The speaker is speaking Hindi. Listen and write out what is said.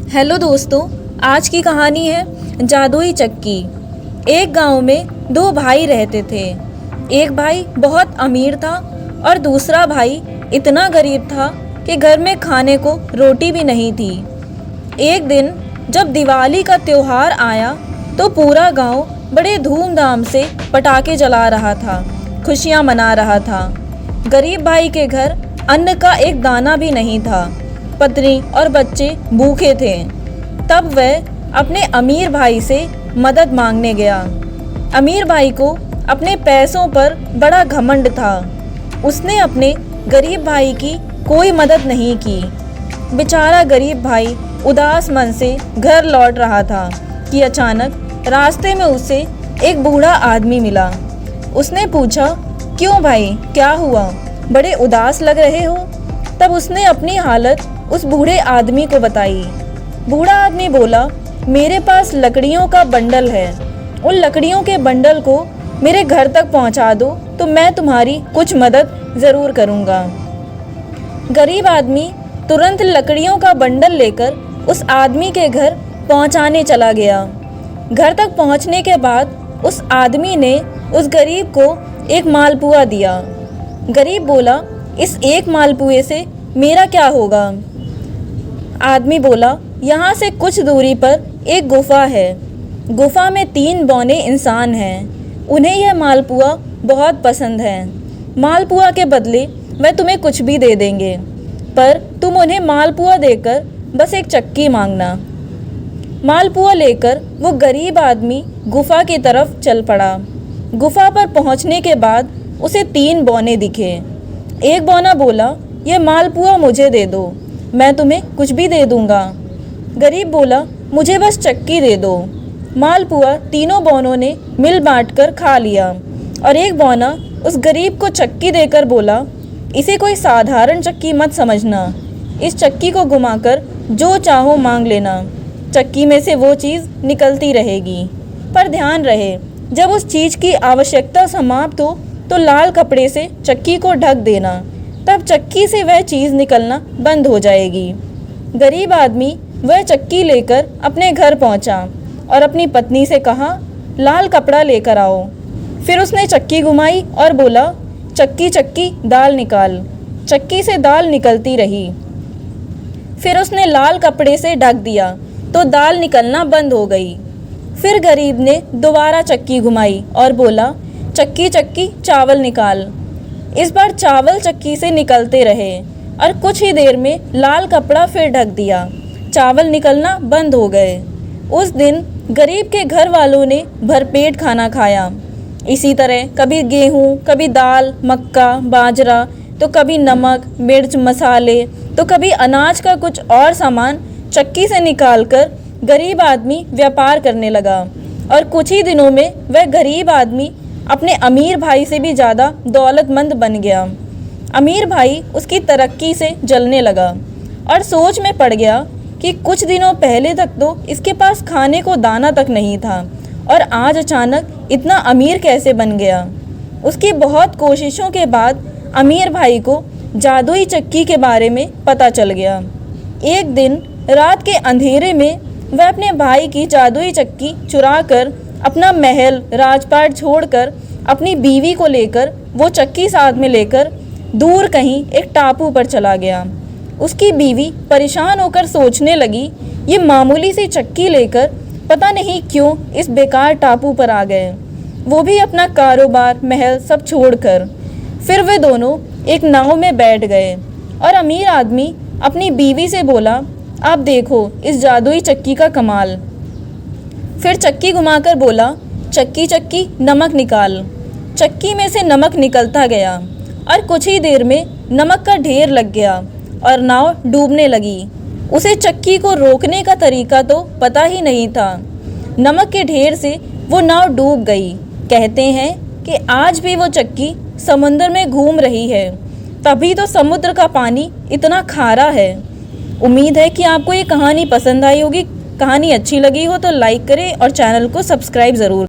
हेलो दोस्तों, आज की कहानी है जादुई चक्की। एक गांव में दो भाई रहते थे। एक भाई बहुत अमीर था और दूसरा भाई इतना गरीब था कि घर में खाने को रोटी भी नहीं थी। एक दिन जब दिवाली का त्योहार आया तो पूरा गांव बड़े धूमधाम से पटाखे जला रहा था, खुशियां मना रहा था। गरीब भाई के घर अन्न का एक दाना भी नहीं था। पत्नी और बच्चे भूखे थे। तब वह अपने अमीर भाई से मदद मांगने गया। अमीर भाई को अपने पैसों पर बड़ा घमंड था। उसने अपने गरीब भाई की कोई मदद नहीं की। बेचारा गरीब भाई उदास मन से घर लौट रहा था कि अचानक रास्ते में उसे एक बूढ़ा आदमी मिला। उसने पूछा, क्यों भाई, क्या हुआ, बड़े उदास लग रहे हो? तब उसने अपनी हालत उस बूढ़े आदमी को बताई। बूढ़ा आदमी बोला, मेरे पास लकड़ियों का बंडल है। उन लकड़ियों के बंडल को मेरे घर तक पहुंचा दो तो मैं तुम्हारी कुछ मदद ज़रूर करूंगा। गरीब आदमी तुरंत लकड़ियों का बंडल लेकर उस आदमी के घर पहुंचाने चला गया। घर तक पहुंचने के बाद उस आदमी ने उस गरीब को एक मालपुआ दिया। गरीब बोला, इस एक मालपुए से मेरा क्या होगा? आदमी बोला, यहाँ से कुछ दूरी पर एक गुफा है। गुफा में 3 बौने इंसान हैं। उन्हें यह मालपुआ बहुत पसंद है। मालपुआ के बदले वह तुम्हें कुछ भी दे देंगे, पर तुम उन्हें मालपुआ देकर बस एक चक्की मांगना। मालपुआ लेकर वो गरीब आदमी गुफा की तरफ चल पड़ा। गुफा पर पहुँचने के बाद उसे 3 बौने दिखे। एक बौना बोला, यह मालपुआ मुझे दे दो, मैं तुम्हें कुछ भी दे दूंगा। गरीब बोला, मुझे बस चक्की दे दो। मालपुआ तीनों बौनों ने मिल बांट कर खा लिया और एक बौना उस गरीब को चक्की देकर बोला, इसे कोई साधारण चक्की मत समझना। इस चक्की को घुमाकर जो चाहो मांग लेना। चक्की में से वो चीज़ निकलती रहेगी, पर ध्यान रहे जब उस चीज़ की आवश्यकता समाप्त हो तो लाल कपड़े से चक्की को ढक देना, तब चक्की से वह चीज़ निकलना बंद हो जाएगी। गरीब आदमी वह चक्की लेकर अपने घर पहुंचा और अपनी पत्नी से कहा, लाल कपड़ा लेकर आओ। फिर उसने चक्की घुमाई और बोला, चक्की चक्की दाल निकाल। चक्की से दाल निकलती रही। फिर उसने लाल कपड़े से ढक दिया तो दाल निकलना बंद हो गई। फिर गरीब ने दोबारा चक्की घुमाई और बोला, चक्की चक्की चावल निकाल। इस बार चावल चक्की से निकलते रहे और कुछ ही देर में लाल कपड़ा फिर ढक दिया। चावल निकलना बंद हो गए। उस दिन गरीब के घर वालों ने भरपेट खाना खाया। इसी तरह कभी गेहूँ, कभी दाल, मक्का, बाजरा, तो कभी नमक, मिर्च, मसाले, तो कभी अनाज का कुछ और सामान चक्की से निकालकर गरीब आदमी व्यापार करने लगा। और कुछ ही दिनों में वह गरीब आदमी अपने अमीर भाई से भी ज़्यादा दौलतमंद बन गया। अमीर भाई उसकी तरक्की से जलने लगा और सोच में पड़ गया कि कुछ दिनों पहले तक तो इसके पास खाने को दाना तक नहीं था और आज अचानक इतना अमीर कैसे बन गया। उसकी बहुत कोशिशों के बाद अमीर भाई को जादुई चक्की के बारे में पता चल गया। एक दिन रात के अंधेरे में वह अपने भाई की जादुई चक्की चुरा कर अपना महल राजपाट छोड़कर अपनी बीवी को लेकर वो चक्की साथ में लेकर दूर कहीं एक टापू पर चला गया। उसकी बीवी परेशान होकर सोचने लगी, ये मामूली सी चक्की लेकर पता नहीं क्यों इस बेकार टापू पर आ गए, वो भी अपना कारोबार महल सब छोड़कर। फिर वे दोनों एक नाव में बैठ गए और अमीर आदमी अपनी बीवी से बोला, आप देखो इस जादुई चक्की का कमाल। फिर चक्की घुमाकर बोला, चक्की चक्की नमक निकाल। चक्की में से नमक निकलता गया और कुछ ही देर में नमक का ढेर लग गया और नाव डूबने लगी। उसे चक्की को रोकने का तरीका तो पता ही नहीं था। नमक के ढेर से वो नाव डूब गई। कहते हैं कि आज भी वो चक्की समुद्र में घूम रही है, तभी तो समुद्र का पानी इतना खारा है। उम्मीद है कि आपको ये कहानी पसंद आई होगी। कहानी अच्छी लगी हो तो लाइक करें और चैनल को सब्सक्राइब ज़रूर।